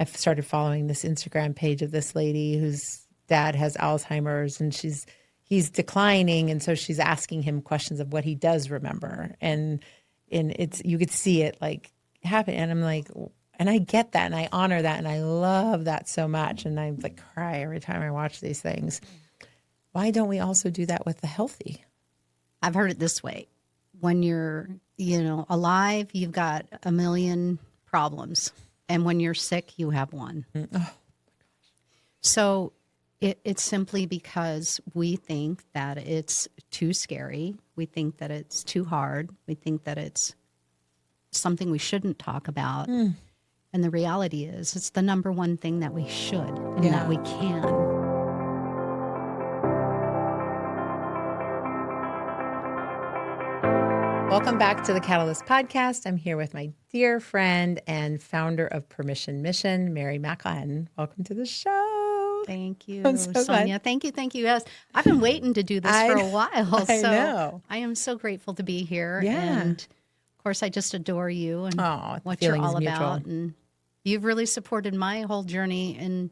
I've started following this Instagram page of this lady whose dad has Alzheimer's, and he's declining, and so she's asking him questions of what he does remember, and it's you could see it like happen, and I'm like, and I get that, and I honor that, and I love that so much, and I like cry every time I watch these things. Why don't we also do that with the healthy? I've heard it this way: when you're alive, you've got a million problems, and when you're sick, you have one. So it's simply because we think that it's too scary. We think that it's too hard. We think that it's something we shouldn't talk about. And the reality is it's the number one thing that we should and that we can. Welcome back to the Catalyst Podcast. I'm here with my dear friend and founder of Permission Mission, Mary McElhattan. Welcome to the show. Thank you, I'm so Sonia. glad. Thank you. Yes, I've been waiting to do this for a while. I know. I am so grateful to be here. Yeah. And of course, I just adore you and what feeling you're all is mutual. about. And you've really supported my whole journey in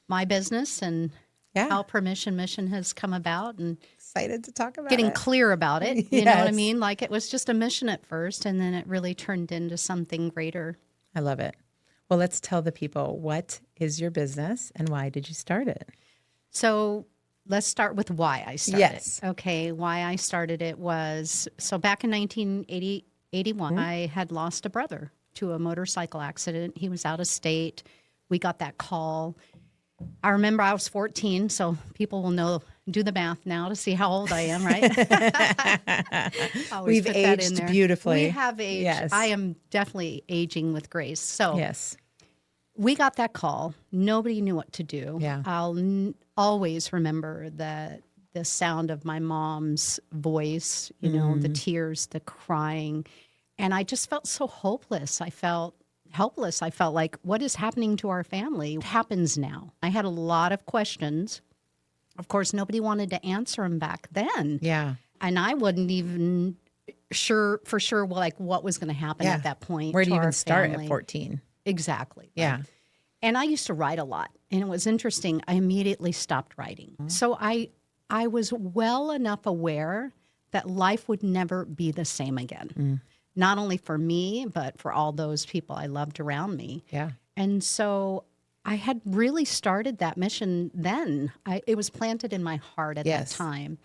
my business and how Permission Mission has come about, and excited to talk about getting clear about it. You know what I Yes. mean? Like it was just a mission at first, and then it really turned into something greater. I love it. Well, let's tell the people, what is your business and why did you start it? So let's start with why I started Yes. it. Okay, why I started it was, so back in 1981, I had lost a brother to a motorcycle accident. He was out of state. We got that call. I remember I was 14, so people will know, do the math now to see how old I am, right? We've aged beautifully. We have aged. Yes. I am definitely aging with grace. So Yes. we got that call. Nobody knew what to do. Yeah. I'll always remember the sound of my mom's voice, the tears, the crying. And I just felt so hopeless. I felt helpless. I felt like, what is happening to our family? What happens now? I had a lot of questions. Of course, nobody wanted to answer them back then. Yeah. And I wasn't even sure like what was going to happen at that point. Where do to you even our start family. at 14? Exactly. Yeah. Right. And I used to write a lot. And it was interesting. I immediately stopped writing. So I was well enough aware that life would never be the same again. Not only for me, but for all those people I loved around me. Yeah. And so I had really started that mission then. It was planted in my heart at that time.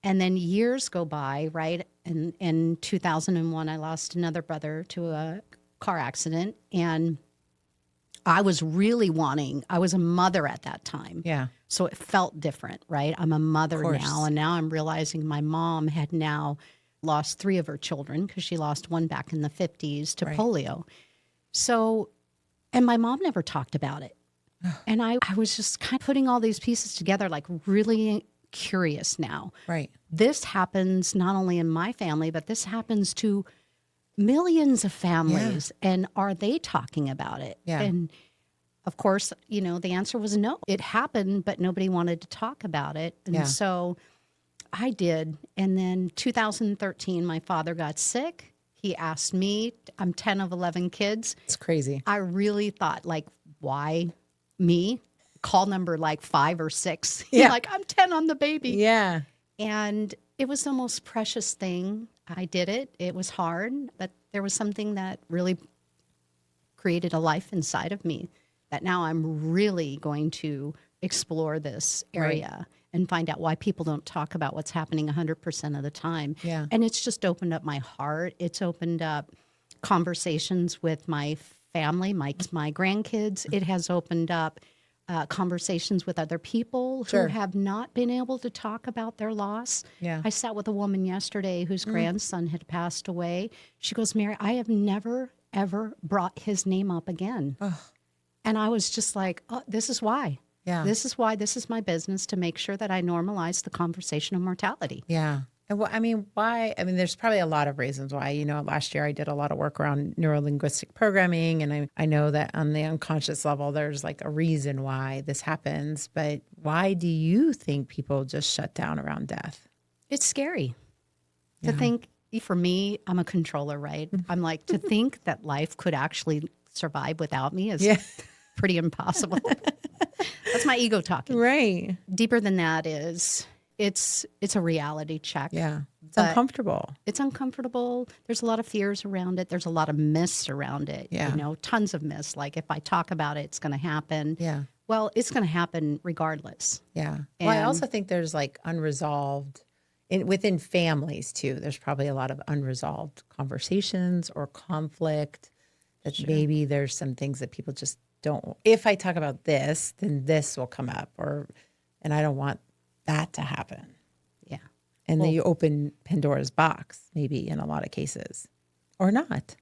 And then years go by, right? And in 2001, I lost another brother to a car accident. And I was really I was a mother at that time. Yeah. So it felt different, right? I'm a mother now. And now I'm realizing my mom had now lost 3 of her children because she lost one back in the 50s to polio. So, and my mom never talked about it. And I was just kind of putting all these pieces together, like really curious now. Right. This happens not only in my family, but this happens to millions of families. And are they talking about it? Yeah. And of course, the answer was no. It happened, but nobody wanted to talk about it. And so I did. And then 2013, my father got sick. He asked me, I'm 10 of 11 kids. It's crazy. I really thought, like, why me? Call number like 5 or 6. Yeah. Like, I'm 10 on the baby. Yeah. And it was the most precious thing. I did it. It was hard, but there was something that really created a life inside of me that now I'm really going to explore this area and find out why people don't talk about what's happening 100% of the time. Yeah. And it's just opened up my heart. It's opened up conversations with my family, my grandkids. It has opened up conversations with other people who have not been able to talk about their loss. Yeah. I sat with a woman yesterday whose grandson had passed away. She goes, Mary, I have never, ever brought his name up again. And I was just like, oh, this is why. Yeah. This is why this is my business, to make sure that I normalize the conversation of mortality. Yeah. And why? I mean, there's probably a lot of reasons why. Last year I did a lot of work around neuro-linguistic programming, and I know that on the unconscious level, there's like a reason why this happens. But why do you think people just shut down around death? It's scary to think. For me, I'm a controller, right? I'm like, to think that life could actually survive without me is pretty impossible. That's my ego talking. Right. Deeper than that is it's a reality check. Yeah. It's But uncomfortable. it's uncomfortable. There's a lot of fears around it. There's a lot of myths around it. Yeah. You know, tons of myths. Like if I talk about it, it's going to happen. Yeah. Well, it's going to happen regardless. Yeah. Well, I And- also think there's like unresolved within families too. There's probably a lot of unresolved conversations or conflict that maybe there's some things that people just don't. If I talk about this, then this will come up, and I don't want that to happen. Yeah. And then you open Pandora's box, maybe in a lot of cases, or not.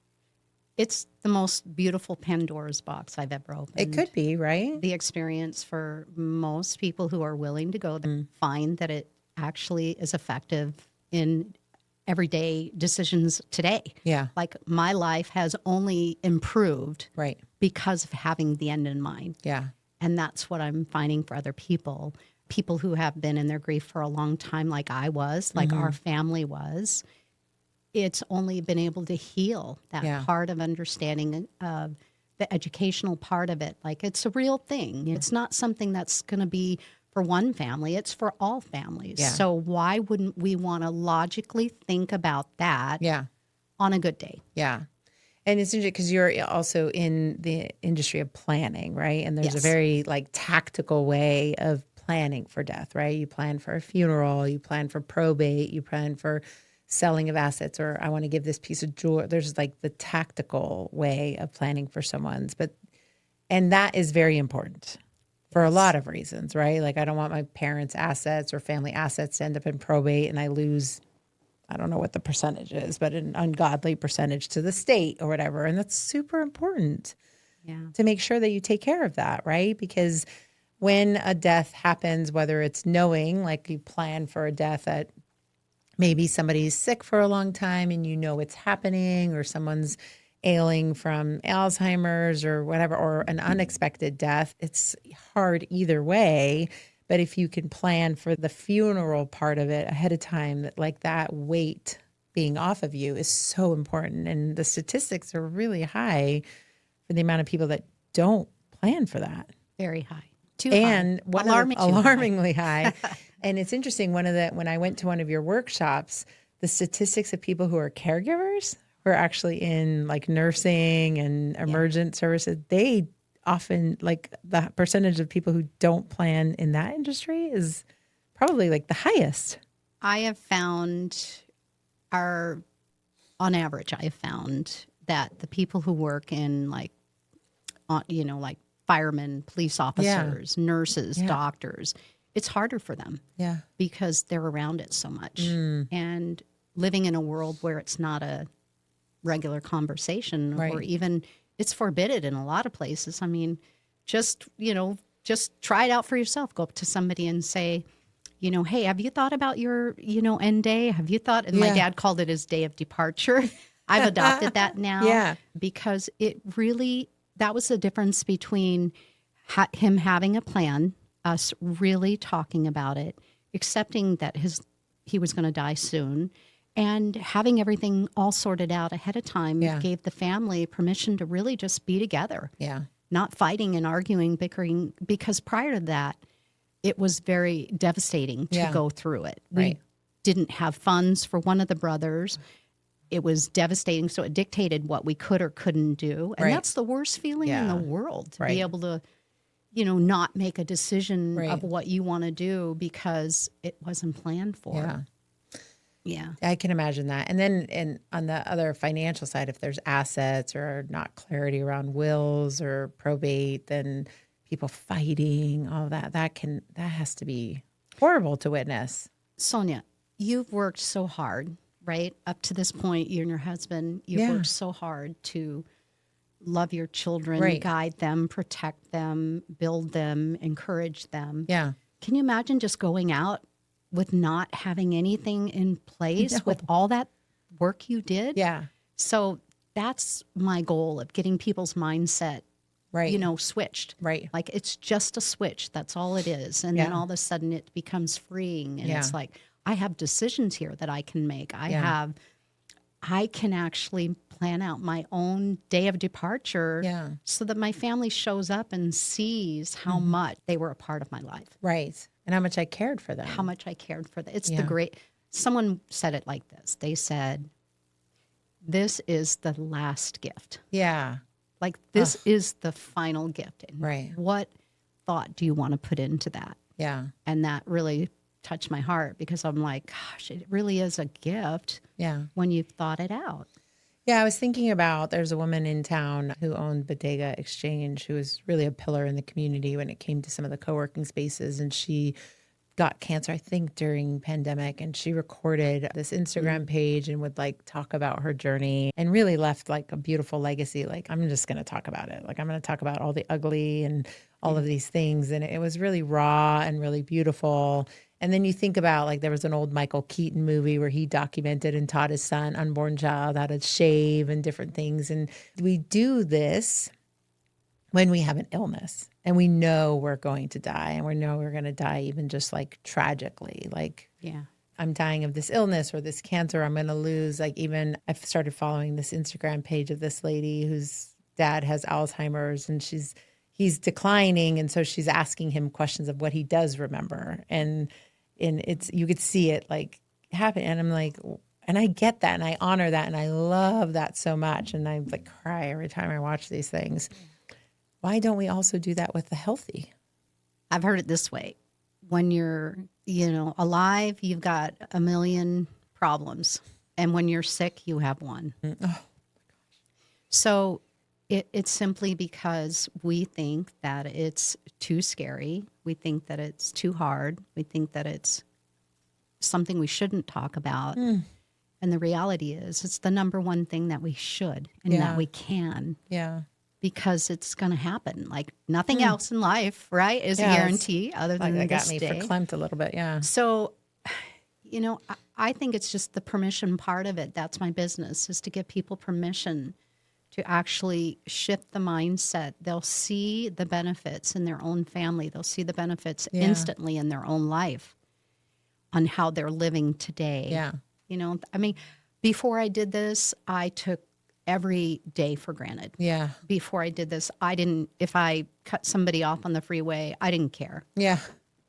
It's the most beautiful Pandora's box I've ever opened. It could be, right? The experience for most people who are willing to go there find that it actually is effective in everyday decisions today. Yeah. Like my life has only improved Right. because of having the end in mind. Yeah. And that's what I'm finding for other people who have been in their grief for a long time, like I was, like our family was. It's only been able to heal that part of understanding of the educational part of it. Like it's a real thing. Yeah. It's not something that's going to be for one family. It's for all families. Yeah. So why wouldn't we want to logically think about that on a good day? Yeah. And it's interesting because you're also in the industry of planning, right? And there's a Yes. very like tactical way of planning for death, right? You plan for a funeral, you plan for probate, you plan for selling of assets, or I want to give this piece of jewelry. There's like the tactical way of planning for someone's, and that is very important for a lot of reasons, right? Like I don't want my parents' assets or family assets to end up in probate and I lose, I don't know what the percentage is, but an ungodly percentage to the state or whatever. And that's super important to make sure that you take care of that, right? Because when a death happens, whether it's knowing, like you plan for a death that maybe somebody's sick for a long time and you know it's happening, or someone's ailing from Alzheimer's or whatever, or an unexpected death, it's hard either way. But if you can plan for the funeral part of it ahead of time, that like that weight being off of you is so important. And the statistics are really high for the amount of people that don't plan for that. Very high. Too And high. alarmingly high. And it's interesting, when I went to one of your workshops, the statistics of people who are caregivers, who are actually in like nursing and emergent services, they often, like the percentage of people who don't plan in that industry is probably like the highest. I have found on average, I have found that the people who work in like firemen, police officers, nurses, doctors, it's harder for them because they're around it so much. And living in a world where it's not a regular conversation or even it's forbidden in a lot of places. I mean, just try it out for yourself. Go up to somebody and say, hey, have you thought about your, end day? Have you thought? And my dad called it his day of departure. I've adopted that now because it really, that was the difference between him having a plan, us really talking about it, accepting that he was going to die soon, and having everything all sorted out ahead of time gave the family permission to really just be together. Yeah. Not fighting and arguing, bickering, because prior to that, it was very devastating to go through it. We didn't have funds for one of the brothers. It was devastating, so it dictated what we could or couldn't do. And that's the worst feeling in the world, to be able to, not make a decision of what you want to do because it wasn't planned for. Yeah. Yeah. I can imagine that. And then on the other financial side, if there's assets or not clarity around wills or probate, then people fighting, all that has to be horrible to witness. Sonia, you've worked so hard, right? Up to this point, you and your husband, you've worked so hard to love your children, guide them, protect them, build them, encourage them. Yeah. Can you imagine just going out with not having anything in place with all that work you did? Yeah. So that's my goal of getting people's mindset, switched. Right. Like it's just a switch. That's all it is. And then all of a sudden it becomes freeing. And it's like, I have decisions here that I can make. I have I can actually plan out my own day of departure Yeah. so that my family shows up and sees how much they were a part of my life, Right. And how much I cared for how them. much I cared for them. It's the Yeah. great, someone said it like this. They said, this is the last gift. Yeah. Like, this is the final gift. And Right. what thought do you want to put into that? Yeah. And that really touched my heart because I'm like, gosh, it really is a gift Yeah. when you've thought it out. Yeah, I was thinking about there's a woman in town who owned Bodega Exchange who was really a pillar in the community when it came to some of the co-working spaces. And she got cancer, I think, during pandemic. And she recorded this Instagram page and would like talk about her journey and really left like a beautiful legacy. Like, I'm just going to talk about it. Like, I'm going to talk about all the ugly and all of these things. And it was really raw and really beautiful. And then you think about like there was an old Michael Keaton movie where he documented and taught his son, unborn child, how to shave and different things. And we do this when we have an illness and we know we're going to die and we know we're going to die even just like tragically. Like, Yeah. I'm dying of this illness or this cancer, I'm going to lose. Like, even I've started following this Instagram page of this lady whose dad has Alzheimer's and he's declining. And so she's asking him questions of what he does remember. And it's, you could see it like happen. And I'm like, and I get that and I honor that and I love that so much. And I like cry every time I watch these things. Why don't we also do that with the healthy? I've heard it this way. When you're, alive, you've got a million problems. And when you're sick, you have one. So it's simply because we think that it's too scary. We think that it's too hard. We think that it's something we shouldn't talk about. And the reality is it's the number one thing that we should and that we can. Yeah. Because it's going to happen. Like nothing else in life, right, is a guarantee other than that this got me day. verklempt a little bit. Yeah. So, I think it's just the permission part of it. That's my business, is to give people permission to actually shift the mindset. They'll see the benefits in their own family. They'll see the benefits instantly in their own life on how they're living today. Yeah. Before I did this, I took every day for granted. Yeah. Before I did this, if I cut somebody off on the freeway, I didn't care. Yeah.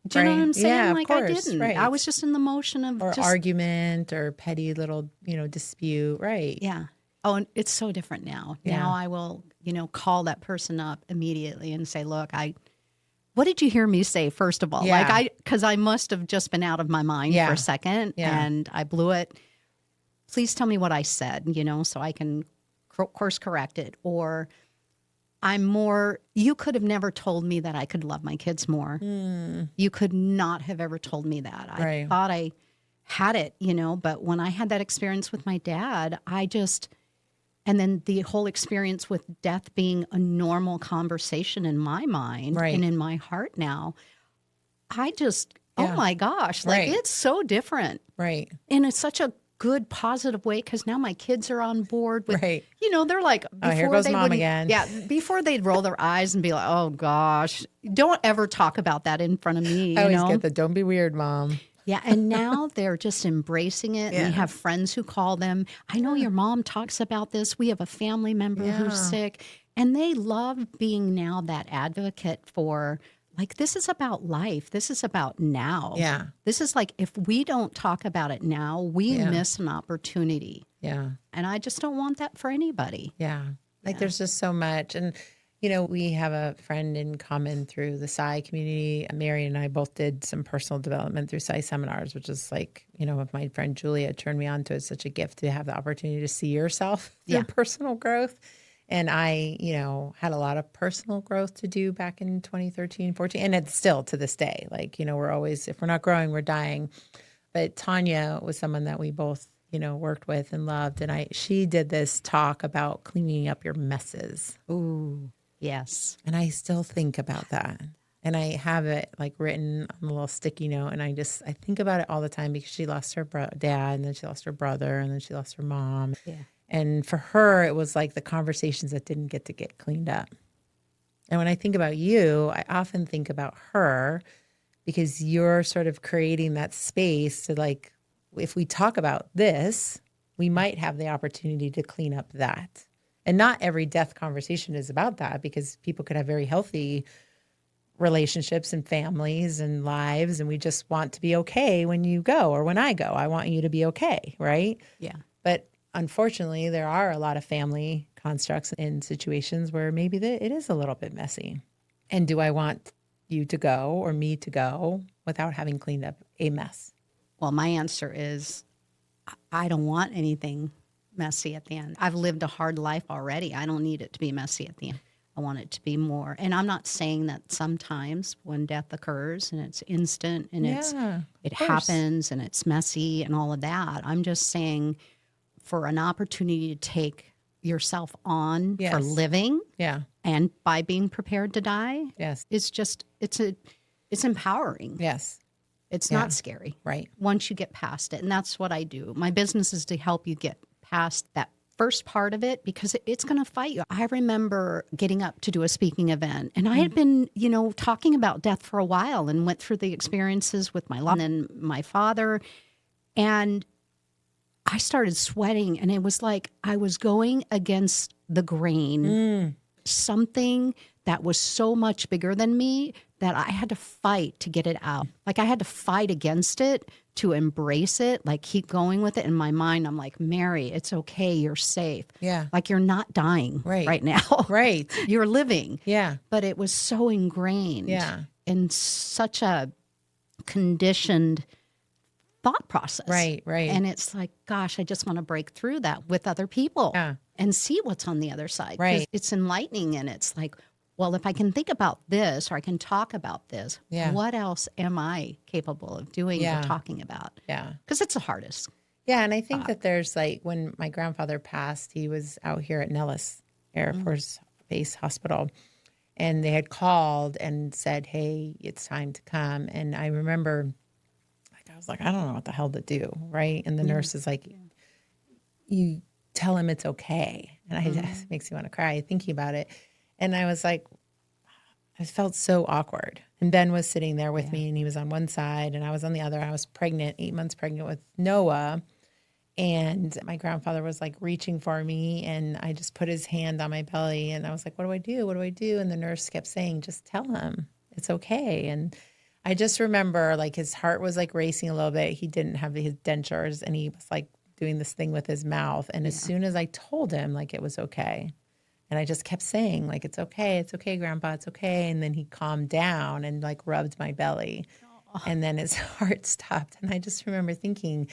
Do you know what I'm saying? Yeah, like, of course, I didn't. right. I was just in the motion of or just argument or petty little, dispute. Right. Yeah. Oh, and it's so different now. Yeah. Now I will, call that person up immediately and say, look, what did you hear me say, first of all? Yeah. Because I must have just been out of my mind for a second and I blew it. Please tell me what I said, so I can course correct it. Or you could have never told me that I could love my kids more. You could not have ever told me that. I thought I had it, but when I had that experience with my dad, and then the whole experience with death being a normal conversation in my mind and in my heart now, oh my gosh, like it's so different. Right. And it's such a good, positive way, because now my kids are on board with, they're like, oh, here goes mom again. Yeah, before they'd roll their eyes and be like, oh gosh, don't ever talk about that in front of me. I always get the don't be weird, mom. Yeah, and now they're just embracing it. And we have friends who call them, I know your mom talks about this. We have a family member who's sick. And they love being now that advocate for, like, this is about life. This is about now. Yeah. This is like, if we don't talk about it now, we miss an opportunity. Yeah. And I just don't want that for anybody. Yeah. Like there's just so much. And, we have a friend in common through the Psi community. Mary and I both did some personal development through Psi seminars, which is like, with my friend Julia turned me on to. It's such a gift to have the opportunity to see yourself through personal growth. And I, had a lot of personal growth to do back in 2013, 14. And it's still to this day. Like, we're always, if we're not growing, we're dying. But Tanya was someone that we both, worked with and loved. And she did this talk about cleaning up your messes. Ooh, yes. And I still think about that. And I have it like written on a little sticky note. And I think about it all the time because she lost her dad, and then she lost her brother, and then she lost her mom. Yeah. And for her, it was like the conversations that didn't get cleaned up. And when I think about you, I often think about her because you're sort of creating that space to, like, if we talk about this, we might have the opportunity to clean up that. And not every death conversation is about that, because people could have very healthy relationships and families and lives, and we just want to be okay when you go or when I go. I want you to be okay, right? Yeah. But unfortunately, there are a lot of family constructs in situations where maybe it is a little bit messy. And do I want you to go or me to go without having cleaned up a mess? Well, my answer is I don't want anything messy at the end. I've lived a hard life already. I don't need it to be messy at the end. I want it to be more. And I'm not saying that sometimes when death occurs and it's instant and it happens and it's messy and all of that. I'm just saying for an opportunity to take yourself on for living and by being prepared to die. Yes. It's empowering. Yes. It's not scary. Right. Once you get past it. And that's what I do. My business is to help you get past that first part of it, because it's going to fight you. I remember getting up to do a speaking event, and I had been, talking about death for a while and went through the experiences with my mom and my father. And I started sweating, and it was like I was going against the grain. Something that was so much bigger than me that I had to fight to get it out. Like I had to fight against it to embrace it, like keep going with it. In my mind, I'm like, Mary, it's okay. You're safe. Yeah. Like you're not dying right now. Right. You're living. Yeah. But it was so ingrained in such a conditioned thought process. Right. And it's like, gosh, I just want to break through that with other people and see what's on the other side. Right. It's enlightening, and it's like, well, if I can think about this or I can talk about this, what else am I capable of doing or talking about? Yeah. Because it's the hardest. Yeah. And I think that there's like, when my grandfather passed, he was out here at Nellis Air Force Base Hospital, and they had called and said, hey, it's time to come. And I remember, I was like, I don't know what the hell to do, right? And the nurse is like, you tell him it's okay. And it makes me want to cry thinking about it. And I was like, I felt so awkward. And Ben was sitting there with me, and he was on one side and I was on the other. I was pregnant, 8 months pregnant with Noah. And my grandfather was like reaching for me, and I just put his hand on my belly, and I was like, what do I do? What do I do? And the nurse kept saying, just tell him it's okay. And I just remember like his heart was like racing a little bit. He didn't have his dentures, and he was like doing this thing with his mouth. And as soon as I told him like it was okay, and I just kept saying like, it's okay, Grandpa, it's okay. And then he calmed down and like rubbed my belly. And then his heart stopped. And I just remember thinking,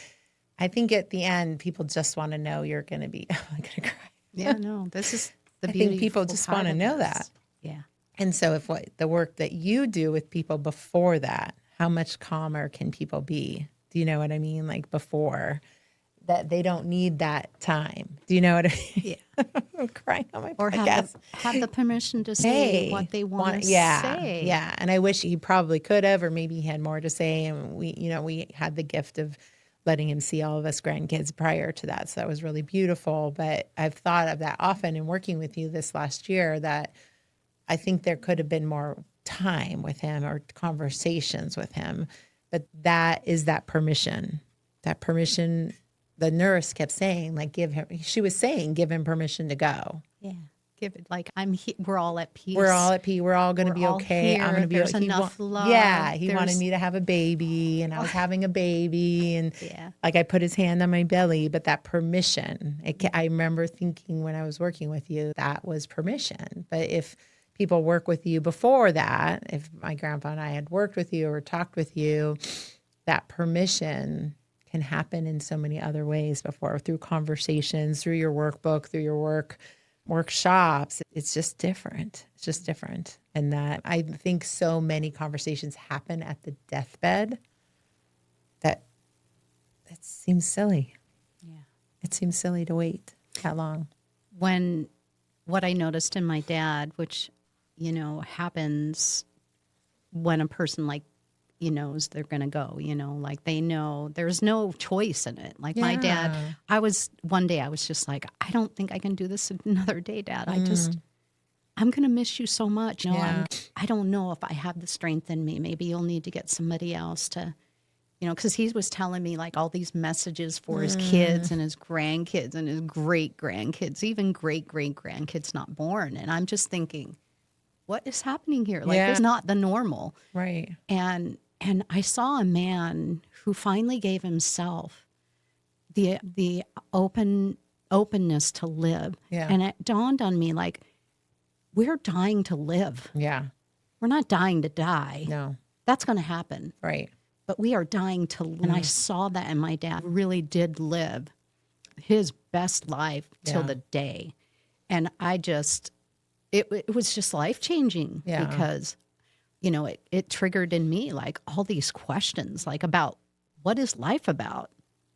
I think at the end, people just want to know you're going to be, I'm going to cry. Yeah, no, this is the I beauty. think people just want to know that. Yeah. And so if the work that you do with people before that, how much calmer can people be? Do you know what I mean? Like before that, they don't need that time. Do you know what I mean? Yeah. I'm crying on my Or podcast. have the permission to say what they want to say. Yeah. And I wish he probably could have, or maybe he had more to say. And we had the gift of letting him see all of us grandkids prior to that. So that was really beautiful. But I've thought of that often in working with you this last year, that I think there could have been more time with him or conversations with him. But that is that permission. The nurse kept saying, like, give him permission to go. Yeah. Give it like we're all at peace. We're all at peace. We're all going to be okay. I'm going to be There's enough love. Yeah. He wanted me to have a baby, and I was having a baby, and like I put his hand on my belly, but that permission, I remember thinking when I was working with you, that was permission. But if people work with you before that, if my grandpa and I had worked with you or talked with you, that permission can happen in so many other ways before, through conversations, through your workbook, through your workshops. It's just different. It's just different. And that I think so many conversations happen at the deathbed that it seems silly. Yeah. It seems silly to wait that long. What I noticed in my dad, which, happens when a person like, knows they're going to go, like they know there's no choice in it. Like my dad, one day I was just like, I don't think I can do this another day, Dad. I'm going to miss you so much. I don't know if I have the strength in me. Maybe you'll need to get somebody else to You know, because he was telling me like all these messages for his kids and his grandkids and his great grandkids, even great grandkids not born. And I'm just thinking, what is happening here? Like, Yeah. it's not the normal. Right. And I saw a man who finally gave himself the openness to live. Yeah. And it dawned on me like, we're dying to live. Yeah. We're not dying to die. No. That's going to happen. Right. But we are dying to live. And I saw that, and my dad really did live his best life till Yeah. the day. And I just, it was just life changing because, you know, it triggered in me like all these questions, like about what is life about?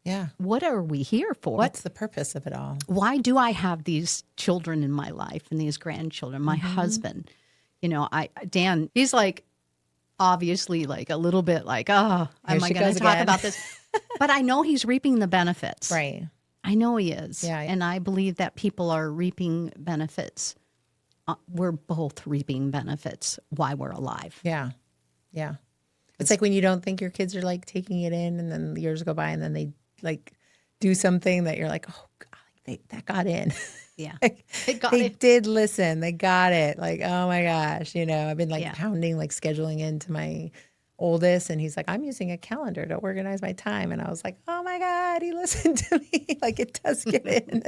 Yeah. What are we here for? What's the purpose of it all? Why do I have these children in my life and these grandchildren? My husband, you know, Dan, he's like, obviously like a little bit like, oh, am I going to talk about this? But I know he's reaping the benefits. Right. I know he is. Yeah. And I believe that people are reaping benefits. We're both reaping benefits while we're alive. Yeah. Yeah. It's like when you don't think your kids are like taking it in, and then years go by and then they like do something that you're like, oh God, that got in. Yeah. Like, They did listen. They got it. Like, oh my gosh, you know, I've been like Yeah. pounding, like scheduling into my oldest, and he's like, I'm using a calendar to organize my time. And I was like, oh my God, he listened to me. Like, it does get in.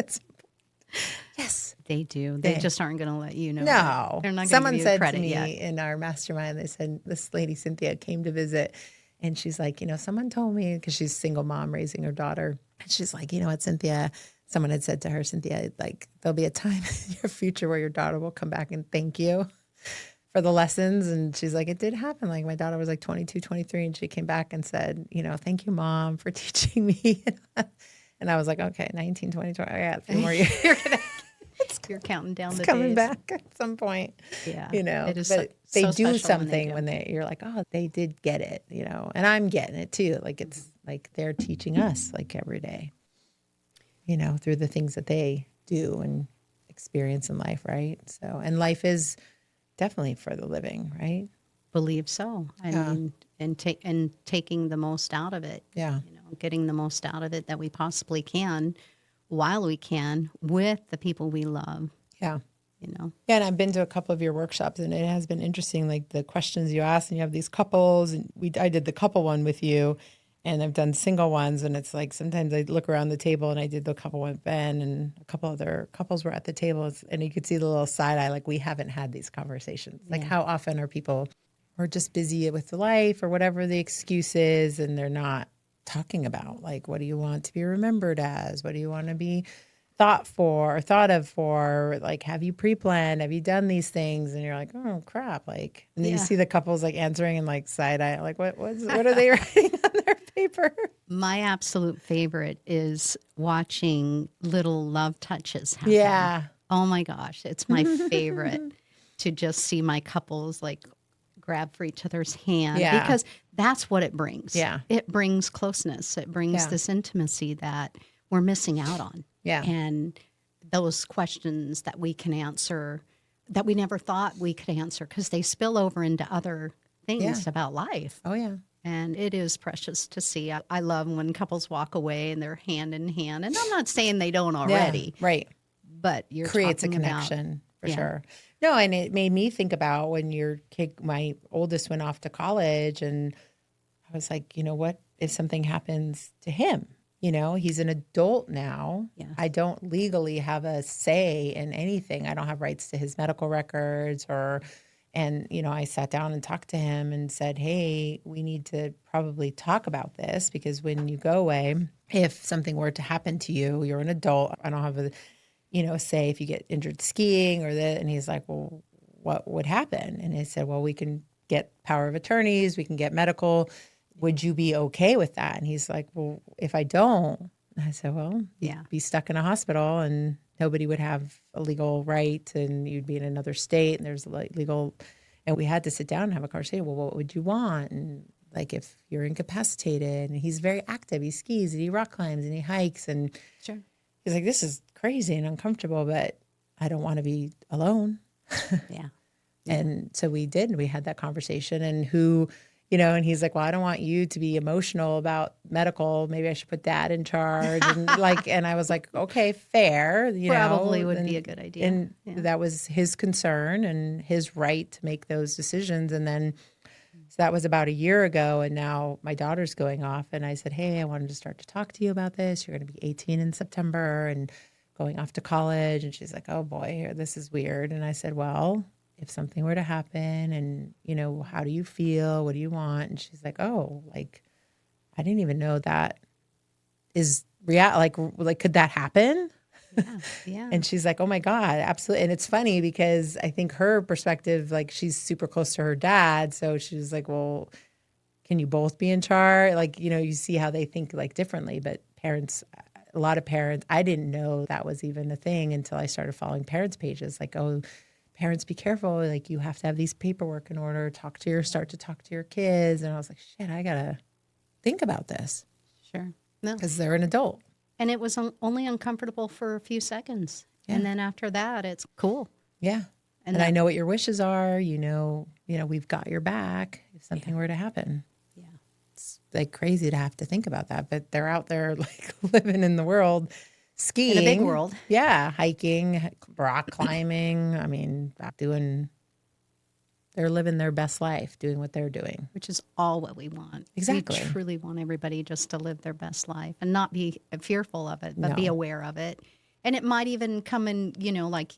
Yes. They do. They just aren't going to let you know. No. They're not going to Someone give you said credit to me yet. in our mastermind, they said, this lady, Cynthia, came to visit, and she's like, you know, someone told me, because she's a single mom raising her daughter. And she's like, you know what, Cynthia, someone had said to her, Cynthia, like, there'll be a time in your future where your daughter will come back and thank you for the lessons. And she's like, it did happen. Like, my daughter was like 22, 23, and she came back and said, you know, thank you, Mom, for teaching me. And I was like, okay, 19, 20, 20, I got 3 more years. You're counting down the coming days. back at some point. Yeah. You know, It is but so they do special something when they do. you're like, oh, they did get it, you know, and I'm getting it too. Like, it's like they're teaching us like every day, you know, through the things that they do and experience in life. Right. So, and life is definitely for the living, right? Believe so. I mean, and taking the most out of it. Yeah. You know, getting the most out of it that we possibly can while we can with the people we love, Yeah. you know. Yeah, and I've been to a couple of your workshops, and it has been interesting, like the questions you ask, and you have these couples, and I did the couple one with you, and I've done single ones, and it's like sometimes I look around the table, and I did the couple with Ben, and a couple other couples were at the table, and you could see the little side eye, like we haven't had these conversations. Like, how often are people who are just busy with life or whatever the excuse is, and they're not talking about, like, what do you want to be remembered as? What do you want to be thought of for, like, have you pre-planned? Have you done these things? And you're like, oh crap. Like, and then you see the couples like answering and like side eye, like what are they writing on their paper? My absolute favorite is watching little love touches happen. Yeah. Oh my gosh. It's my favorite to just see my couples like grab for each other's hand because that's what it brings. Yeah. It brings closeness. It brings this intimacy that we're missing out on. Yeah. And those questions that we can answer that we never thought we could answer because they spill over into other things about life. Oh yeah. And it is precious to see. I love when couples walk away and they're hand in hand. And I'm not saying they don't already. Yeah, right. But you're creates a talking connection about, for sure. No, and it made me think about when your kid, my oldest, went off to college, and I was like, you know, what if something happens to him? You know, he's an adult now. Yes. I don't legally have a say in anything. I don't have rights to his medical records and, you know, I sat down and talked to him and said, hey, we need to probably talk about this because when you go away, if something were to happen to you, you're an adult. I don't have a, you know, say if you get injured skiing or that. And he's like, well, what would happen? And I said, well, we can get power of attorneys. We can get medical. Would you be okay with that? And he's like, well, if I don't, I said, well, you'd be stuck in a hospital and nobody would have a legal right and you'd be in another state and there's like legal. And we had to sit down and have a conversation. Well, what would you want? And like, if you're incapacitated, and he's very active, he skis and he rock climbs and he hikes. And he's like, this is crazy and uncomfortable, but I don't want to be alone. Yeah. And so we did, and we had that conversation, and who, and he's like, well, I don't want you to be emotional about medical. Maybe I should put dad in charge. And and I was like, okay, fair, Probably would be a good idea. And that was his concern and his right to make those decisions. And then, so that was about a year ago. And now my daughter's going off. And I said, hey, I wanted to start to talk to you about this. You're going to be 18 in September and going off to college. And she's like, oh boy, this is weird. And I said, well, if something were to happen and, how do you feel? What do you want? And she's like, oh, like, I didn't even know that is real. Like, could that happen? Yeah. And she's like, oh my God, absolutely. And it's funny because I think her perspective, like she's super close to her dad. So she was like, well, can you both be in charge? Like, you see how they think like differently, but parents, a lot of parents, I didn't know that was even a thing until I started following parents' pages. Like, oh, parents, be careful. Like, you have to have these paperwork in order. Start to talk to your kids. And I was like, shit, I gotta think about this. Sure. No. Because they're an adult. And it was only uncomfortable for a few seconds. Yeah. And then after that, it's cool. Yeah. And I know what your wishes are. We've got your back if something were to happen. Yeah. It's like crazy to have to think about that. But they're out there like living in the world. Skiing. In a big world. Yeah. Hiking, rock climbing. I mean, they're living their best life, doing what they're doing. Which is all what we want. Exactly. We truly want everybody just to live their best life and not be fearful of it, but be aware of it. And it might even come in, like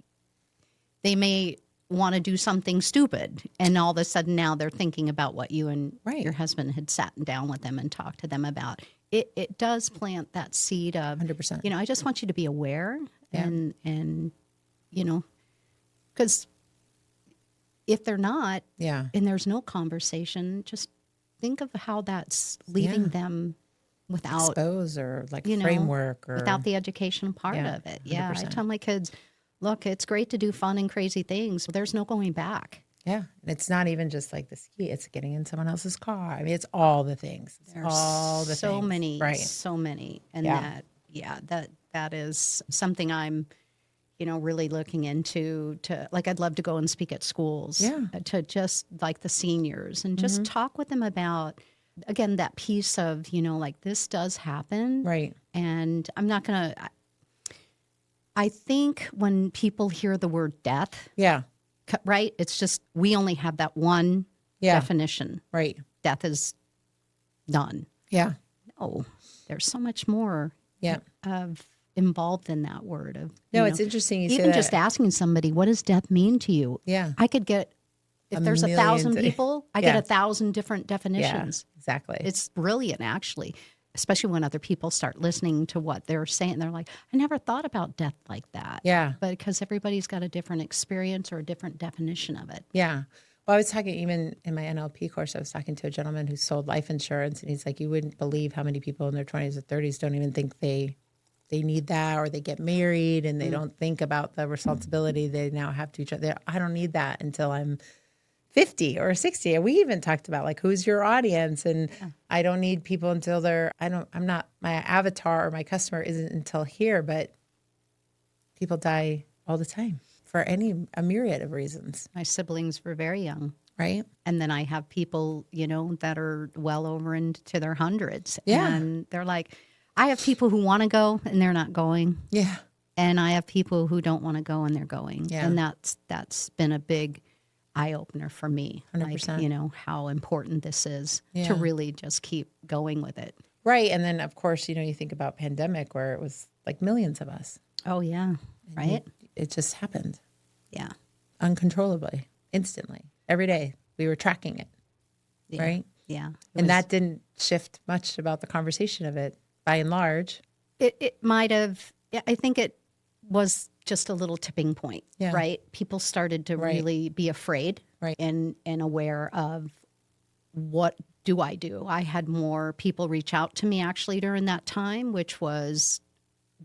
they may want to do something stupid. And all of a sudden now they're thinking about what you and your husband had sat down with them and talked to them about. It does plant that seed of 100%. I just want you to be aware and because if they're not, and there's no conversation, just think of how that's leaving them without expose or like framework or without the educational part of it. 100%. Yeah, I tell my kids, look, it's great to do fun and crazy things, but there's no going back. Yeah, and it's not even just like the ski; it's getting in someone else's car. I mean, it's all the things. There's all the so things. many, right? So many, and that is something I'm. Really looking into I'd love to go and speak at schools to just like the seniors and just talk with them about, again, that piece of, like this does happen. Right. And I'm not going to, I think when people hear the word death, right. It's just, we only have that one definition. Right. Death is done. Yeah. No, there's so much more of involved in that word of it's interesting you even say that. Just asking somebody, what does death mean to you? I could get, if there's 1,000 people, I get 1,000 different definitions. Exactly. It's brilliant, actually, especially when other people start listening to what they're saying. They're like, I never thought about death like that. But because everybody's got a different experience or a different definition of it. Well, I was talking, even in my NLP course, I was talking to a gentleman who sold life insurance, and he's like, you wouldn't believe how many people in their 20s or 30s don't even think they need that, or they get married and they don't think about the responsibility they now have to each other. I don't need that until I'm 50 or 60. And we even talked about like, who's your audience? And I don't need people until I'm not, my avatar or my customer isn't until here, but people die all the time for a myriad of reasons. My siblings were very young. Right. And then I have people, that are well over into their hundreds. Yeah. And they're like, I have people who want to go and they're not going. Yeah. And I have people who don't want to go and they're going. Yeah. And that's been a big eye opener for me. 100%. Like, how important this is to really just keep going with it. Right. And then of course, you think about pandemic where it was like millions of us. Oh yeah. Right. It just happened. Yeah. Uncontrollably, instantly, every day we were tracking it. Yeah. Right. Yeah. And that didn't shift much about the conversation of it. By and large, it might have. I think it was just a little tipping point, right? People started to really be afraid, and aware of what do I do. I had more people reach out to me actually during that time, which was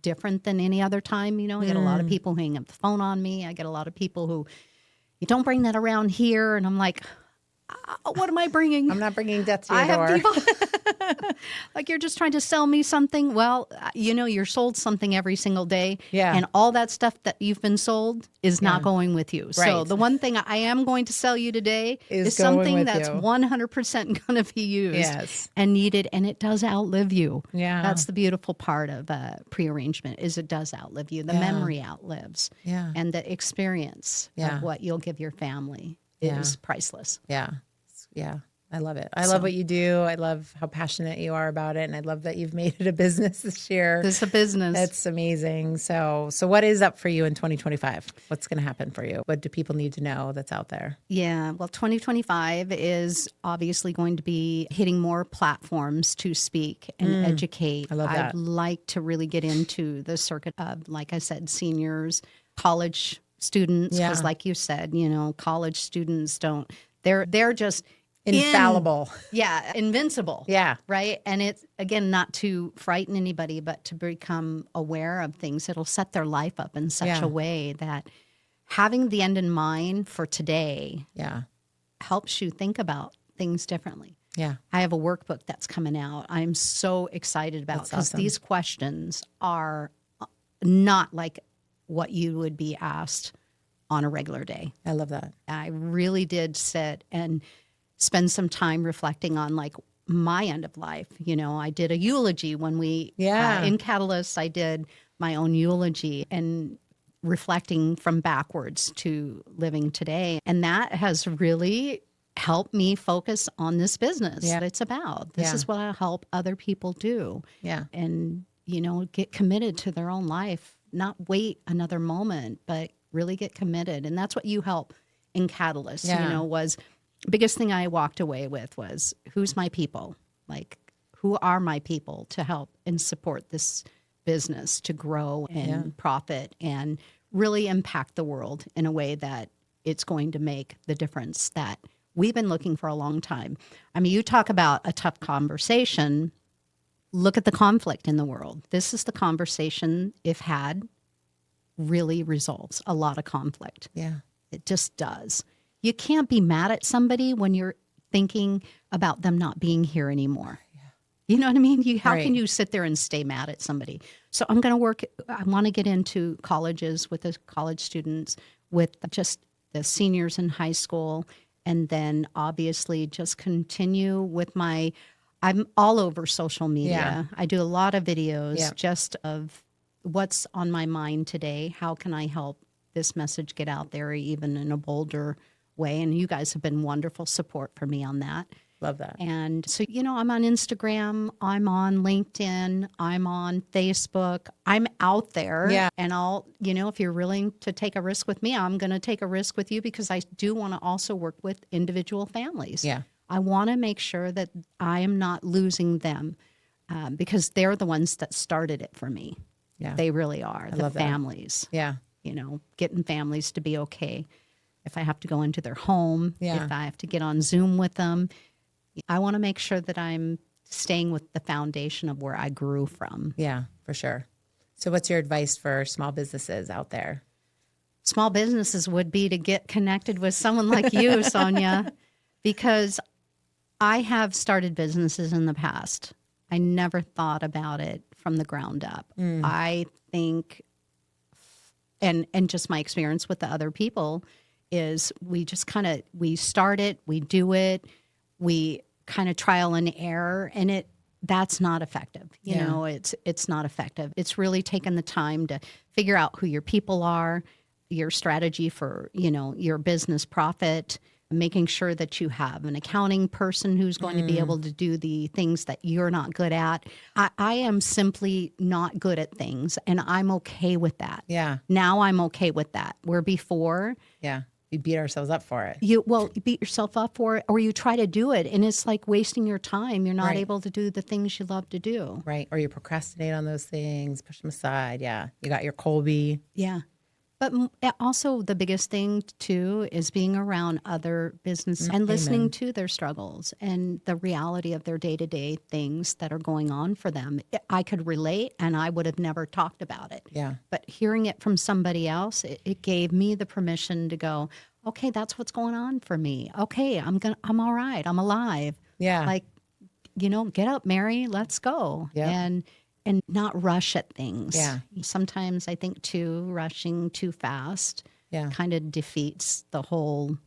different than any other time. I get a lot of people who hang up the phone on me. I get a lot of people who, you don't bring that around here, and I'm like, what am I bringing? I'm not bringing death to I your door. have people like, you're just trying to sell me something. Well, you're sold something every single day. Yeah. And all that stuff that you've been sold is not going with you. So Right. the one thing I am going to sell you today is going something with that's you. 100% going to be used Yes. and needed. And it does outlive you. Yeah. That's the beautiful part of prearrangement is it does outlive you. The memory outlives. Yeah. And the experience of what you'll give your family is priceless. Yeah. Yeah. I love it. I love what you do. I love how passionate you are about it. And I love that you've made it a business this year. It's a business. That's amazing. So what is up for you in 2025? What's going to happen for you? What do people need to know that's out there? Yeah, well, 2025 is obviously going to be hitting more platforms to speak and educate. I love that. I'd like to really get into the circuit of, like I said, seniors, college students, because like you said, college students they're just Infallible. Invincible. Yeah. Right. And it's, again, not to frighten anybody, but to become aware of things. It'll set their life up in such a way that having the end in mind for today helps you think about things differently. Yeah. I have a workbook that's coming out. I'm so excited about because these questions are not like what you would be asked on a regular day. I love that. I really did sit and spend some time reflecting on like my end of life. I did a eulogy when we, in Catalyst, I did my own eulogy and reflecting from backwards to living today. And that has really helped me focus on this business that it's about. This is what I help other people do. Yeah. And, get committed to their own life, not wait another moment, but really get committed. And that's what you help in Catalyst, was biggest thing I walked away with was who's my people? Like, who are my people to help and support this business to grow and profit and really impact the world in a way that it's going to make the difference that we've been looking for a long time. I mean, you talk about a tough conversation. Look at the conflict in the world. This is the conversation, if had, really resolves a lot of conflict. Yeah. It just does. You can't be mad at somebody when you're thinking about them not being here anymore. Yeah. You know what I mean? How can you sit there and stay mad at somebody? So I want to get into colleges with the college students, with just the seniors in high school, and then obviously just continue with I'm all over social media. Yeah. I do a lot of videos just of what's on my mind today. How can I help this message get out there even in a bolder way? And you guys have been wonderful support for me on that. Love that. And so, I'm on Instagram, I'm on LinkedIn, I'm on Facebook, I'm out there. Yeah. And I'll, if you're willing to take a risk with me, I'm going to take a risk with you because I do want to also work with individual families. Yeah. I want to make sure that I am not losing them because they're the ones that started it for me. Yeah. They really are. The families. That. Yeah. Getting families to be okay. If I have to go into their home, if I have to get on Zoom with them, I want to make sure that I'm staying with the foundation of where I grew from. Yeah, for sure. So what's your advice for small businesses out there? Small businesses would be to get connected with someone like you, Sonia, because I have started businesses in the past. I never thought about it from the ground up. I think, and just my experience with the other people is we just we start it, we do it, we kind of trial and error, and that's not effective. You know, it's not effective. It's really taking the time to figure out who your people are, your strategy for, your business profit, making sure that you have an accounting person who's going to be able to do the things that you're not good at. I am simply not good at things, and I'm okay with that. Yeah. Now I'm okay with that. Where before... Yeah. We beat ourselves up for it. You beat yourself up for it, or you try to do it, and it's like wasting your time. You're not able to do the things you love to do. Right. Or you procrastinate on those things, push them aside. Yeah. You got your Colby. Yeah. But also the biggest thing, too, is being around other business and listening to their struggles and the reality of their day-to-day things that are going on for them. I could relate, and I would have never talked about it. Yeah. But hearing it from somebody else, it gave me the permission to go, okay, that's what's going on for me. Okay, I'm all right. I'm alive. Yeah. Like, get up, Mary, let's go. Yep. And not rush at things. Yeah. Sometimes I think too, rushing too fast kind of defeats the whole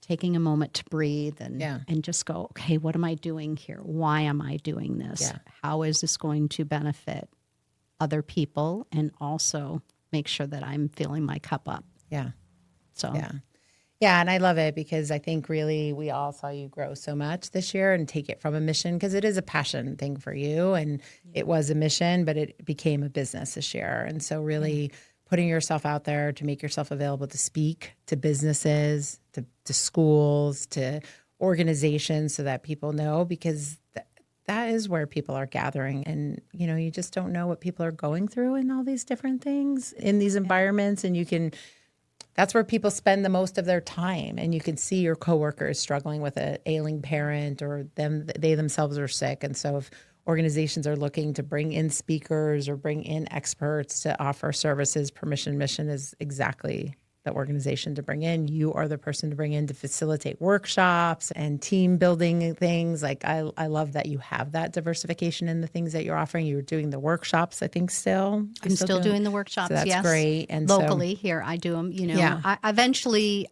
taking a moment to breathe and just go, okay, what am I doing here? Why am I doing this? Yeah. How is this going to benefit other people, and also make sure that I'm filling my cup up? Yeah. So Yeah, and I love it because I think really we all saw you grow so much this year and take it from a mission, because it is a passion thing for you, and it was a mission, but it became a business this year. And so really putting yourself out there to make yourself available to speak to businesses, to schools, to organizations, so that people know, because that is where people are gathering. And, you just don't know what people are going through in all these different things in these environments. And that's where people spend the most of their time. And you can see your coworkers struggling with an ailing parent, or they themselves are sick. And so if organizations are looking to bring in speakers or bring in experts to offer services, Permission Mission is exactly the organization to bring in. You are the person to bring in to facilitate workshops and team building things. Like I love that you have that diversification in the things that you're offering. You're doing the workshops, I think still. I'm still doing the workshops. So that's yes. great. And locally here, I do them. Eventually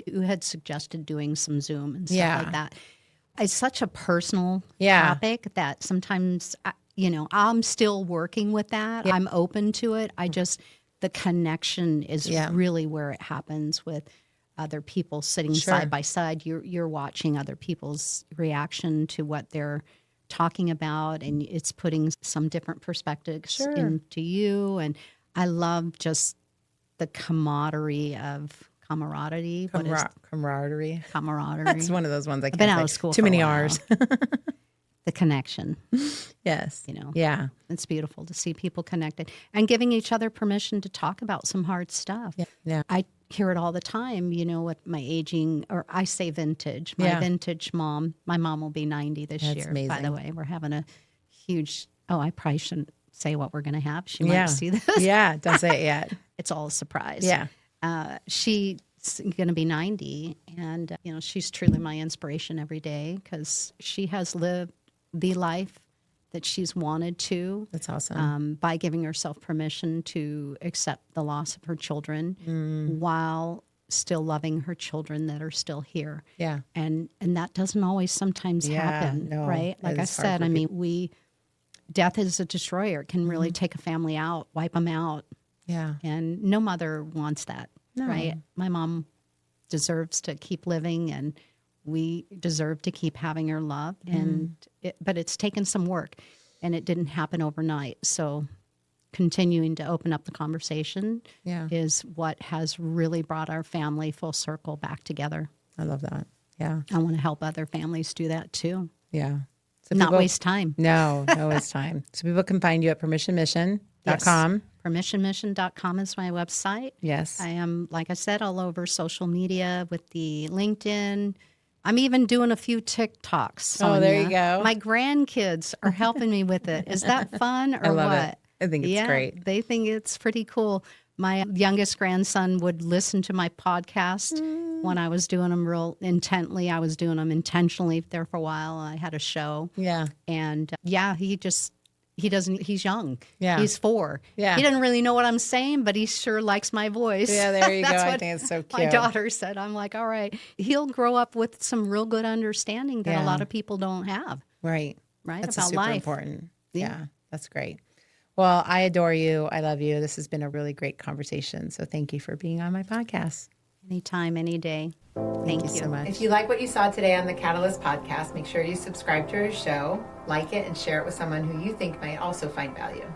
you had suggested doing some Zoom and stuff like that. It's such a personal topic that sometimes, I'm still working with that. Yeah. I'm open to it. The connection is really where it happens with other people sitting side by side. You're watching other people's reaction to what they're talking about, and it's putting some different perspectives into you. And I love just the camaraderie. Camaraderie. That's one of those ones I can't I've been say. out of school Too many R's. The connection. Yes. Yeah. It's beautiful to see people connected and giving each other permission to talk about some hard stuff. Yeah. I hear it all the time, with my aging, or I say vintage, my vintage mom. My mom will be 90 this year. Amazing. By the way, we're having a huge, I probably shouldn't say what we're going to have. She might see this. Yeah. Don't say it yet. It's all a surprise. Yeah. She's going to be 90, and, she's truly my inspiration every day, because she has lived the life that she's wanted to. That's awesome. By giving herself permission to accept the loss of her children while still loving her children that are still here. Yeah. And that doesn't always sometimes happen, right? Like I said, death is a destroyer. It can really take a family out, wipe them out. Yeah. And no mother wants that, right? My mom deserves to keep living, and we deserve to keep having her love. But it's taken some work, and it didn't happen overnight. So continuing to open up the conversation is what has really brought our family full circle back together. I love that. Yeah. I want to help other families do that too. Yeah. So not waste time. No waste time. So people can find you at permissionmission.com. Yes. Permissionmission.com is my website. Yes. I am, like I said, all over social media with the LinkedIn. I'm even doing a few TikToks. Sonia. Oh, there you go. My grandkids are helping me with it. Is that fun or I love what? It. I think it's great. They think it's pretty cool. My youngest grandson would listen to my podcast when I was doing them real intently. I was doing them intentionally there for a while. I had a show. Yeah. And he's young. Yeah. He's 4. Yeah. He doesn't really know what I'm saying, but he sure likes my voice. Yeah, there you go. I think it's so cute. My daughter said, I'm like, all right. He'll grow up with some real good understanding that a lot of people don't have. Right. That's about super life. Important. Yeah. That's great. Well, I adore you. I love you. This has been a really great conversation. So thank you for being on my podcast. Anytime, any day. Thank you so much. If you like what you saw today on the Catalyst podcast, make sure you subscribe to our show, like it, and share it with someone who you think might also find value.